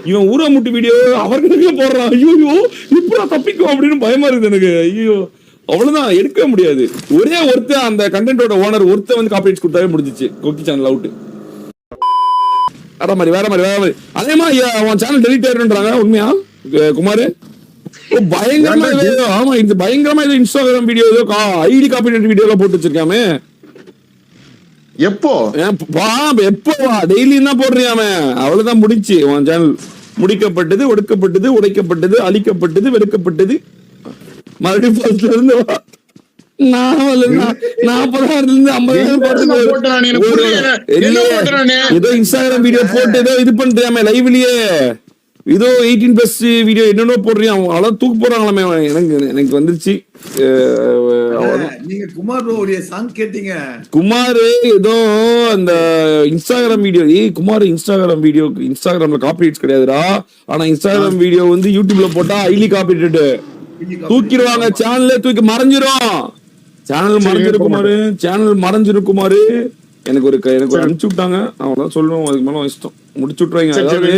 இவன் ஊராமுட்டி வீடியோ அவர்களுக்கே போடுறான். ஐயோ இப்படா தப்பிக்கும் அப்படின்னு பயமா இருக்குது எனக்கு. ஐயோ அவ்வளவுதான், எடுக்கவே முடியாது. ஒரே ஒருத்தர் அந்த கண்டென்ட்டோட ஓனர் ஒருத்தர் வந்து காப்பிரைட்ஸ் கொடுத்தாவே முடிஞ்சிச்சு. கொக்கி சேனல் அவுட். வேற மாதிரி அதே மாதிரி அவன் சேனல் டெலிட் ஆயிருன்றாங்க. உண்மையா குமார்? பயங்கரமா ஆமா, இது பயங்கரமா இது இன்ஸ்டாகிராம் வீடியோ ஏதோ ஐடி காப்பிரைட் வீடியோ எல்லாம் போட்டு வச்சிருக்காமே. எப்போ டெய்லி தான் போடுறியாமே. அவ்வளவுதான் முடிச்சு உன் சேனல். முடிக்கப்பட்டது, ஒடுக்கப்பட்டது, உடைக்கப்பட்டது, அழிக்கப்பட்டது, வெறுக்கப்பட்டது. மறுபடியும் ஃபர்ஸ்ட்ல இருந்து 40,000 இருந்து 50,000 ஏதோ இன்ஸ்டாகிராம் வீடியோ போட்டு ஏதோ இது பண்றியாமே லைவ்லயே. இதோ 18+ வீடியோ என்னென்ன போடுறியா, அவ்வளவு தூக்கு போறாங்களாமே. எனக்கு வந்துருச்சு. நீங்க குமார் சாங் கேட்டீங்க. குமார் ஏதோ அந்த Instagram video. Kumar Instagram video இன்ஸ்டாகிராம்ல காப்பிரைட்ஸ் கிடையாதுடா. ஆனா இன்ஸ்டாகிராம் வீடியோ வந்து யூடியூப்ல போட்டா ஹைலி காப்பிரைட் தூக்கிடுவாங்க. சேனல்ல தூக்கி மறைஞ்சிரும். சேனல் மறைஞ்சிருக்குமாரு. எனக்கு ஒரு அனுப்பிச்சு விட்டாங்க. அவ்வளவுதான் சொல்லுவோம். அதுக்கு மேல இஷ்டம் முடிச்சு விட்டுருவாங்க. அதாவது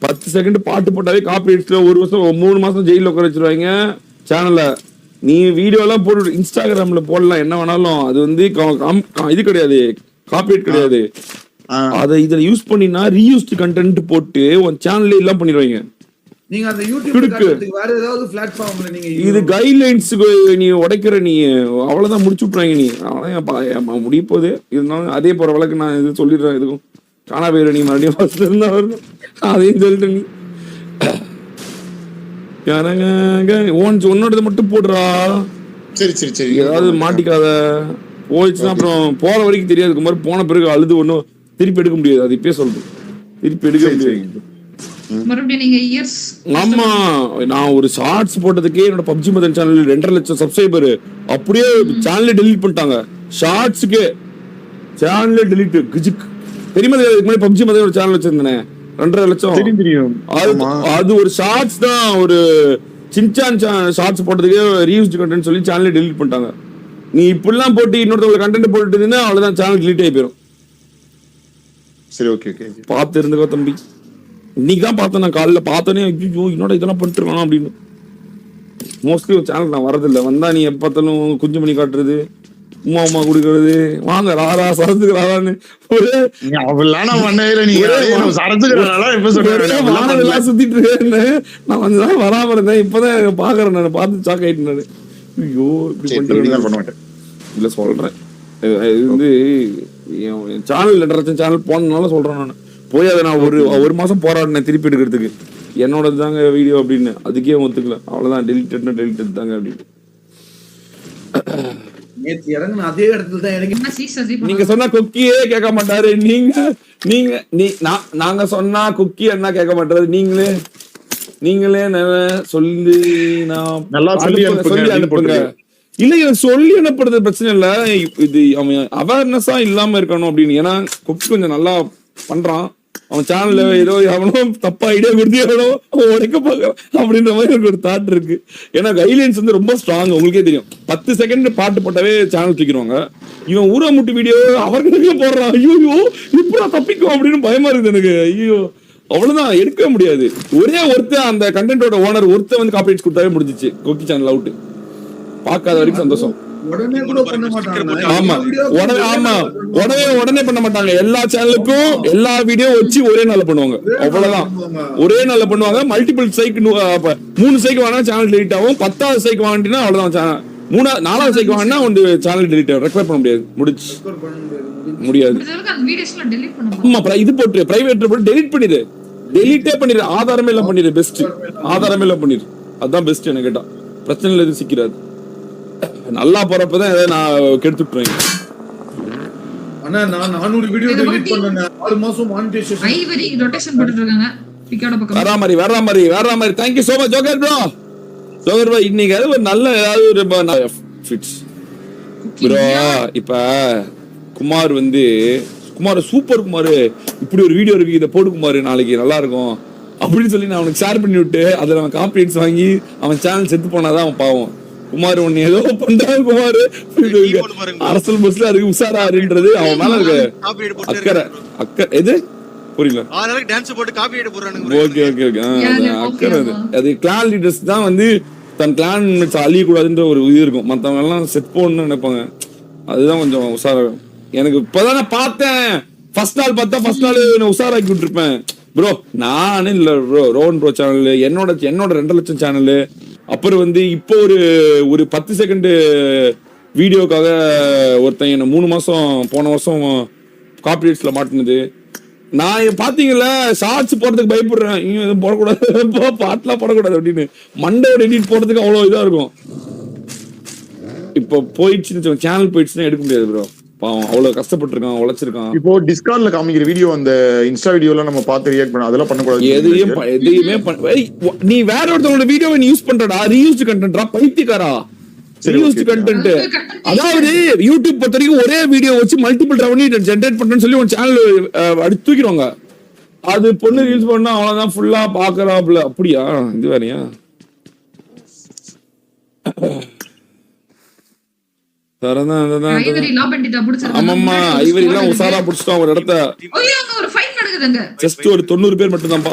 10 செகண்ட் பாட்டு போட்டாவே காப்பிரைட்ஸ்ல 1 வருஷம் 3 மாசம் ஜெயில உட்கார வச்சிருவாங்க சேனல்ல. நீ வீடியோ எல்லாம் போட்டு இன்ஸ்டாகிராம்ல போடலாம் என்ன வேணாலும். அது வந்து இது கிடையாது, காப்பிரைட் கிடையாது. அதை இதுல யூஸ் பண்ணினா ரீயூஸ்டு கண்டென்ட் போட்டு உன் சேனல்ல எல்லாம் பண்ணிடுவாங்க. நீங்க அந்த யூடியூப் வேற ஏதாவது பிளாட்ஃபார்ம்ல நீங்க இது கைட்லைன்ஸ் நீ உடைக்கிற நீ அவ்வளவுதான் முடிச்சு விட்டுறாங்க. நீ அவ்வளவுதான் முடிய போகுது. இருந்தாலும் அதே போற வழக்கு நான் இது சொல்லிடுறேன். எதுக்கும் காணா போயிரு. நீ மறுபடியும் ஃபர்ஸ்ட்ல இருந்தா வரணும். அதையும் சொல்லிட்டு நீ உன்னோடது மட்டும் போடுறா. சரி ஏதாவது மாட்டிக்காத. போயிடுச்சுன்னா அப்புறம் போற வரைக்கும் தெரியாது. மாதிரி போன பிறகு அழுது ஒன்னும் திருப்பி எடுக்க முடியாது. அது இப்பயே சொல்றேன், திருப்பி எடுக்க முடியாது. ஆமா, நான் ஒரு ஷார்ட்ஸ் போட்டதுக்கே என்னோட பப்ஜி மதன் சேனல் 2.5 லட்சம் சப்ஸ்கிரைபர் அப்படியே சேனல்ல டெலீட் பண்ணிட்டாங்க. ஷார்ட்ஸ்க்கு சேனல்ல டெலீட் கிஜிக். தெரியுமா? இதுக்கு முன்னாடி பப்ஜி மதன் ஒரு சேனல் வச்சிருந்தேனே 2.5 லட்சம். அது ஒரு ஷார்ட்ஸ் தான். ஒரு சின்சான் ஷார்ட்ஸ் போட்டதுக்கே ரீயூஸ்டு கண்டென்ட் சொல்லி சேனல்ல டெலீட் பண்ணிட்டாங்க. நீ இப்படிலாம் போட்டு இன்னொருத்தவங்க கண்டென்ட் போட்டுட்டீங்கன்னா அவ்வளவுதான், சேனல் டெலீட் ஆகி போயிடும். சரி, ஓகே பார்த்து இருந்துக்கோ தம்பி. இன்னைக்கு தான் பார்த்தேன். நான் காலைல பார்த்தோன்னே ஐயோ என்னோட இதெல்லாம் பண்ணிட்டு இருக்கானா அப்படின்னு. மோஸ்ட்லி ஒரு சேனல் நான் வரதில்லை. வந்தா நீ எப்ப பார்த்தாலும் குஞ்சு மணி காட்டுறது, உமா குடிக்கிறது, வாங்க ராரா சரத்துக்கு ராரான்னு சுத்திட்டு இருக்கேன். நான் வந்துதான் வராம இருந்தேன். இப்பதான் பாக்குறேன். நான் பார்த்து ஷாக் ஆயிட்டேன் நானு. ஐயோ இப்படி பண்றேன். இல்ல சொல்றேன், இது வந்து சேனல் 2.5 லட்சம் சேனல் போனதுனால சொல்றேன். நான் போய் அதை நான் ஒரு மாசம் போராடினேன் திருப்பி எடுக்கிறதுக்கு. என்னோட தாங்க வீடியோ அப்படின்னு. அதுக்கே ஒத்துக்கல. அவ்வளவுதான், டெலிட்டட் தாங்க அப்படின்னு. அதே இடத்துல தான் நீங்க சொன்னா குக்கியே கேட்க மாட்டாரு. நாங்க சொன்னா குக்கி என்ன கேட்க மாட்டாரு. நீங்களே சொல்லி அனுப்புங்க. இல்ல சொல்லி அனுப்புறது பிரச்சனை இல்ல. இது அவன் அவேர்னஸா இல்லாம இருக்கணும் அப்படின்னு. ஏன்னா குக்கி கொஞ்சம் நல்லா பண்றான். அவன் சேனல்ல ஏதோ எவனோ தப்பா ஐடியா கொடுத்து எவனோ உடைக்க பாக்குறான் அப்படின்ற மாதிரி எனக்கு ஒரு தாட் இருக்கு. ஏன்னா கைட்லைன்ஸ் வந்து ரொம்ப ஸ்ட்ராங். உங்களுக்கே தெரியும். 10 செகண்ட் பாட்டு போட்டாவே சேனல் தூக்கிடுவாங்க. இவன் ஊராமுட்டி வீடியோ அவர்களுக்கே போடுறான். ஐயோ இப்படா தப்பிக்கும் அப்படின்னு பயமா இருக்குது எனக்கு. ஐயோ அவ்வளவுதான், எடுக்கவே முடியாது. ஒரே ஒருத்தர் அந்த கண்டென்ட்டோட ஓனர் ஒருத்தர் வந்து காப்பிரைட்ஸ் கொடுத்தாவே முடிஞ்சிச்சு. கொக்கி சேனல் அவுட். பார்க்காத வரைக்கும் சந்தோஷம். உடனே பண்ண மாட்டாங்க. உடனே பண்ண மாட்டாங்க. எல்லா சேனலுக்கும் எல்லா வீடியோ வச்சு ஒரே நாள்ல பண்ணுவாங்க. அவ்வளவுதான், ஒரே நாள்ல பண்ணுவாங்க. மல்டிபிள் சைக்கு 3 சைக்கு வாங்கினா சேனல் டெலிட் ஆகும். 10வது சைக்கு வாங்கினா அவ்வளவுதான். 4வது சைக்கு வாங்கினா சேனல் டெலிட் ஆகும். ரெக்கவர் பண்ண முடியாது. ஆமா, இது போட்டு பிரைவேட் போட்டு டெலிட் பண்ணிடு. டெலிட்டே பண்ணிடு. ஆதாரமே எல்லாம் பண்ணிடு. பெஸ்ட் ஆதாரமே எல்லாம் பண்ணிடு. அதான் பெஸ்ட். என்ன கேட்டா பிரச்சனை இல்லை, எதுவும் சிக்கிறாது. நல்லா போறப்பதான் ஏதாவது நான் கெடுத்துட்டுறேன். ஆனா நான் 400 வீடியோ டெலீட் பண்ணேன். 6 மாசம் மானிடைசேஷன் ஐவரி ரொட்டேஷன் போட்டுட்டு இருக்காங்க. பிக்காட பக்கம் வேற மாதிரி. Thank you so much Johar bro. இன்னைக்கு அது ஒரு நல்ல ஏதாவது ஒரு ஃபிட்ஸ் ப்ரோ. இப்ப குமார் சூப்பர் குமார், இப்படி ஒரு வீடியோ இருக்கு, இதை போடு குமார், நாளைக்கு நல்லா இருக்கும் அப்படின்னு சொல்லி நான் அவனுக்கு ஷேர் பண்ணி விட்டு அதுல அவன் காப்பிரைட்ஸ் வாங்கி அவன் சேனல் செத்து போனாதான் அவன் பாவம். குமார் ஒன்னு ஏதோ பண்றாரு. குமார் அரசல் பஸ்ல இருக்கு உஷாராருன்றது அவன் மேல இருக்கு அக்கறை. எது புரியல. ஆனாலும் டான்ஸ் போட்டு காப்பி அடிச்சு போறானுங்க. Okay okay okay. அக்கறை அது கிளான் லீடர்ஸ் தான் வந்து தன் கிளான் அழியக்கூடாதுன்ற ஒரு இது இருக்கும். மத்தவங்க எல்லாம் செட் போடணும்னு நினைப்பாங்க. அதுதான் கொஞ்சம் உஷாரா. எனக்கு இப்பதானே பார்த்தேன், ஃபர்ஸ்ட் நாள் பார்த்தா ஃபர்ஸ்ட் நாள் உஷாராக்கி விட்டுருப்பேன் ப்ரோ. நானே இல்ல ப்ரோ, ரோன் ப்ரோ சேனல், என்னோட 2 லட்சம் சேனல். அப்புறம் வந்து இப்போ ஒரு 10 செகண்ட் வீடியோக்காக ஒருத்தன் என்ன 3 மாசம் போன வருஷம் காப்பிரைட்ஸ்ல மாட்டினது. நான் பாத்தீங்களா ஷார்ட்ஸ் போடுறதுக்கு பயப்படுறேன், எதுவும் போடக்கூடாது, பாட்டுலாம் போடக்கூடாது அப்படின்னு. மண்டோட எடிட் போடுறதுக்கு அவ்வளவு இதா இருக்கும். இப்போ போயிடுச்சுன்னு சேனல் போயிடுச்சுன்னா எடுக்க முடியாது ப்ரோ. பாவம் அவ்வளவு கஷ்டப்பட்டிருக்கான், உழைச்சிருக்கான். இப்போ டிஸ்கார்ட்ல காமிக்கிற வீடியோ, அந்த இன்ஸ்டா வீடியோல நம்ம பார்த்து ரியாக்ட் பண்ண அதெல்லாம் பண்ணக்கூடாது. எதையுமே நீ வேற ஒருத்தவங்களோட வீடியோவை நீ யூஸ் பண்றடா, ரீயூஸ்டு கண்டென்ட்ரா, பைத்தியக்காரா. ரீயூஸ்டு கண்டென்ட் அதாவது யூடியூப் பொறுத்த வரைக்கும் ஒரே வீடியோ வச்சு மல்டிபிள் ரெவன்யூ ஜெனரேட் பண்றேன்னு சொல்லி ஒரு சேனல் அடிச்சு தூக்கிடுவாங்க. அது பொண்ணு ரீல்ஸ் பண்ணா அவ்வளவுதான், ஃபுல்லா பாக்குறாப்ல. அப்படியா? இது வேறையா? ஆமாமா, ஐவரி எல்லாம் உசாரா புடிச்சிட்டான் ஒரு இடத்த. ஒரு ஃபைட் நடக்குதுங்க. ஜஸ்ட் ஒரு 90 பேர் மட்டும் தான்.